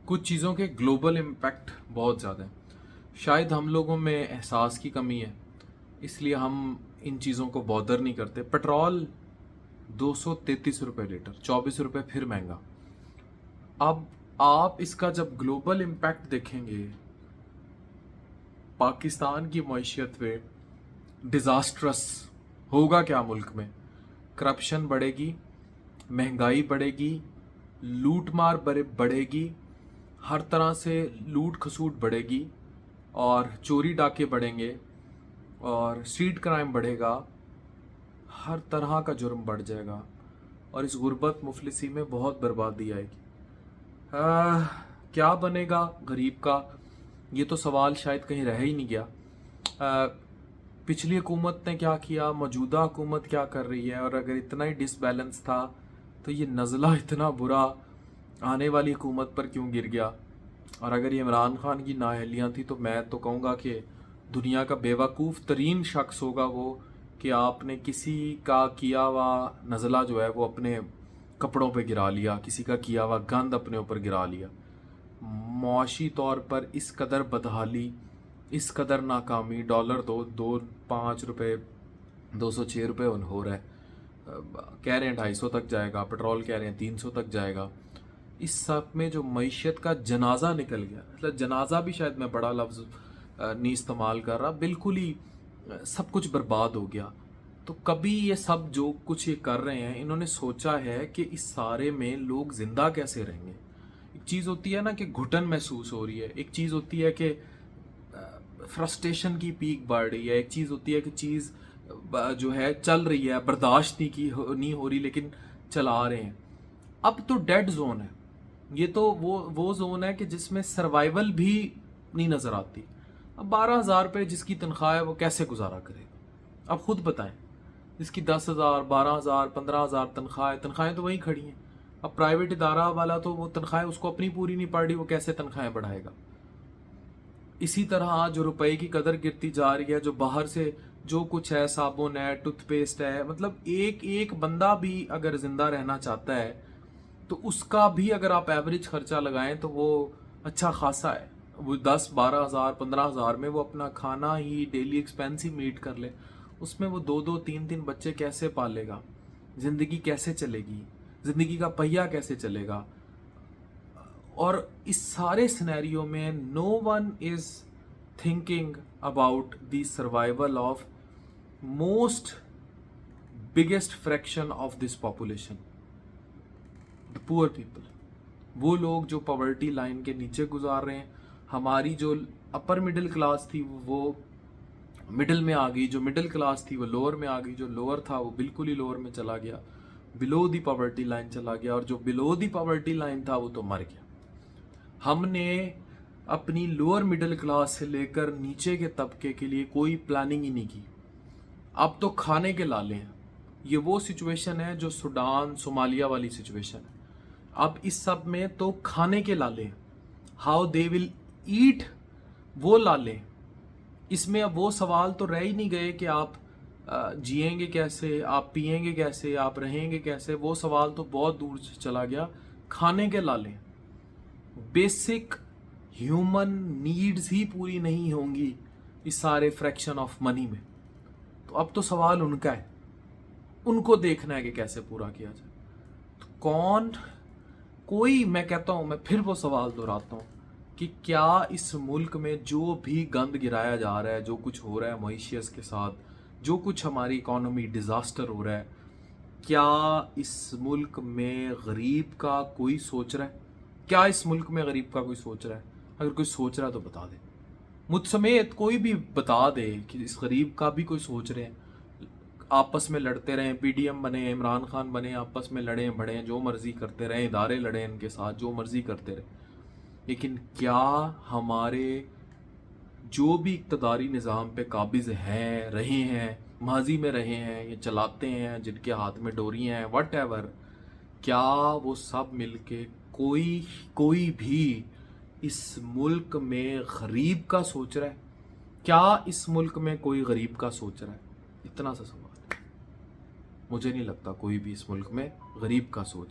कुछ चीज़ों के ग्लोबल इम्पैक्ट बहुत ज़्यादा है। शायद हम लोगों में एहसास की कमी है, इसलिए हम इन चीज़ों को बॉदर नहीं करते। पेट्रोल 233 रुपये लीटर, 24 रुपये फिर महंगा। अब आप इसका जब ग्लोबल इम्पैक्ट देखेंगे, पाकिस्तान की मईशत पे डिज़ास्ट्रस होगा क्या मुल्क में। करप्शन बढ़ेगी, महंगाई बढ़ेगी, लूट मार बढ़ेगी, हर तरह से लूट खसूट बढ़ेगी और चोरी डाके बढ़ेंगे और स्ट्रीट क्राइम बढ़ेगा, हर तरह का जुर्म बढ़ जाएगा और इस गुर्बत मुफलिसी में बहुत बर्बादी आएगी। क्या बनेगा गरीब का, ये तो सवाल शायद कहीं रह ही नहीं गया। पिछली हुकूमत ने क्या किया, मौजूदा हुकूमत क्या कर रही है, और अगर इतना ही डिसबैलेंस था तो ये नज़ला इतना बुरा आने वाली हुकूमत पर क्यों गिर गया। और अगर ये इमरान खान की नाअहलियाँ थी तो मैं तो कहूँगा कि दुनिया का बेवकूफ़ तरीन शख्स होगा वो, कि आपने किसी का किया हुआ नज़ला जो है वो अपने कपड़ों पे गिरा लिया, किसी का किया हुआ गंद अपने ऊपर गिरा लिया। मुआशी तौर पर इस कदर बदहाली, इस कदर नाकामी, डॉलर 5 रुपये 206 रुपये हो रहा है, कह रहे हैं 250 तक जाएगा, पेट्रोल कह रहे हैं 300 तक जाएगा। इस सब में जो मईशत का जनाजा निकल गया, मतलब जनाजा भी शायद मैं बड़ा लफ्ज़ नहीं इस्तेमाल कर रहा, बिल्कुल ही सब कुछ बर्बाद हो गया। तो कभी ये सब जो कुछ ये कर रहे हैं, इन्होंने सोचा है कि इस सारे में लोग ज़िंदा कैसे रहेंगे। एक चीज़ होती है ना कि घुटन महसूस हो रही है, एक चीज़ होती है कि फ्रस्ट्रेशन की पीक बढ़ रही है, एक चीज़ होती है कि चीज़ जो है चल रही है, बर्दाश्त नहीं हो रही, लेकिन चला रहे हैं। अब तो डेड जोन है, ये तो वो जोन है कि जिसमें सर्वाइवल भी नहीं नज़र आती। अब 12,000 रुपये जिसकी तनख्वाह है वो कैसे गुजारा करेगा। अब खुद बताएं, जिसकी 10,000 12,000 15,000 तनख्वाहें तो वहीं खड़ी हैं। अब प्राइवेट इदारा वाला तो वो तनख्वाहें उसको अपनी पूरी नहीं पड़ रही, वो कैसे तनख्वाहें बढ़ाएगा। इसी तरह जो रुपए की कदर गिरती जा रही है, जो बाहर से जो कुछ है, साबुन है, टूथपेस्ट है, मतलब एक एक बंदा भी अगर ज़िंदा रहना चाहता है तो उसका भी अगर आप एवरेज खर्चा लगाएं तो वो अच्छा खासा है। वो 10-12 हज़ार 15 हज़ार में वो अपना खाना ही डेली एक्सपेंस ही मीट कर ले, उसमें वो 2-2 3-3 बच्चे कैसे पालेगा, ज़िंदगी कैसे चलेगी, ज़िंदगी का पहिया कैसे चलेगा। और इस सारे सिनेरियो में no one is thinking about the survival of most biggest fraction of this population, the poor people. वो लोग जो पॉवर्टी लाइन के नीचे गुजार रहे हैं। हमारी जो अपर मिडिल क्लास थी वो मिडिल में आ गई, जो मिडिल क्लास थी वो लोअर में आ गई, जो लोअर था वो बिल्कुल ही लोअर में चला गया, बिलो दी पॉवर्टी लाइन चला गया, और जो बिलो दी पॉवर्टी लाइन था वो तो मर गया। हमने अपनी लोअर मिडिल क्लास से लेकर नीचे के तबके के लिए कोई प्लानिंग ही नहीं की। अब तो खाने के लाले हैं। ये वो सिचुएशन है जो सूडान सोमालिया वाली सिचुएशन है। अब इस सब में तो खाने के लाले, हाउ दे विल ईट, वो लाले। इसमें अब वो सवाल तो रह ही नहीं गए कि आप जिएंगे कैसे, आप पिएंगे कैसे, आप रहेंगे कैसे। वो सवाल तो बहुत दूर से चला गया। खाने के लाले, बेसिक ह्यूमन नीड्स ही पूरी नहीं होंगी इस सारे फ्रैक्शन ऑफ मनी में। तो अब तो सवाल उनका है, उनको देखना है कि कैसे पूरा किया जाए। तो मैं कहता हूं, मैं फिर वो सवाल दोहराता हूं कि क्या इस मुल्क में जो भी गंद गिराया जा रहा है, जो कुछ हो रहा है मॉइशियस के साथ, जो कुछ हमारी इकोनॉमी डिजास्टर हो रहा है, क्या इस मुल्क में गरीब का कोई सोच रहा है? क्या इस मुल्क में गरीब का कोई सोच रहा है? अगर कोई सोच रहा है तो बता दे, मुझ समेत कोई भी बता दे कि इस गरीब का भी कोई सोच रहे हैं। आपस में लड़ते रहें, पीडीएम बने, इमरान खान बने, आपस में लड़ें बढ़ें, जो मर्जी करते रहें, इदारे लड़ें इनके साथ, जो मर्जी करते रहें, लेकिन क्या हमारे जो भी इक़्तिदारी निज़ाम पे काबिज़ हैं, रहे हैं, माजी में रहे हैं, ये चलाते हैं, जिनके हाथ में डोरियाँ हैं, वट एवर, क्या वो सब मिलके कोई भी इस मुल्क में गरीब का सोच रहा है? क्या इस मुल्क में कोई गरीब का सोच रहा है? इतना सा सवाल है। मुझे नहीं लगता कोई भी इस मुल्क में गरीब का सोच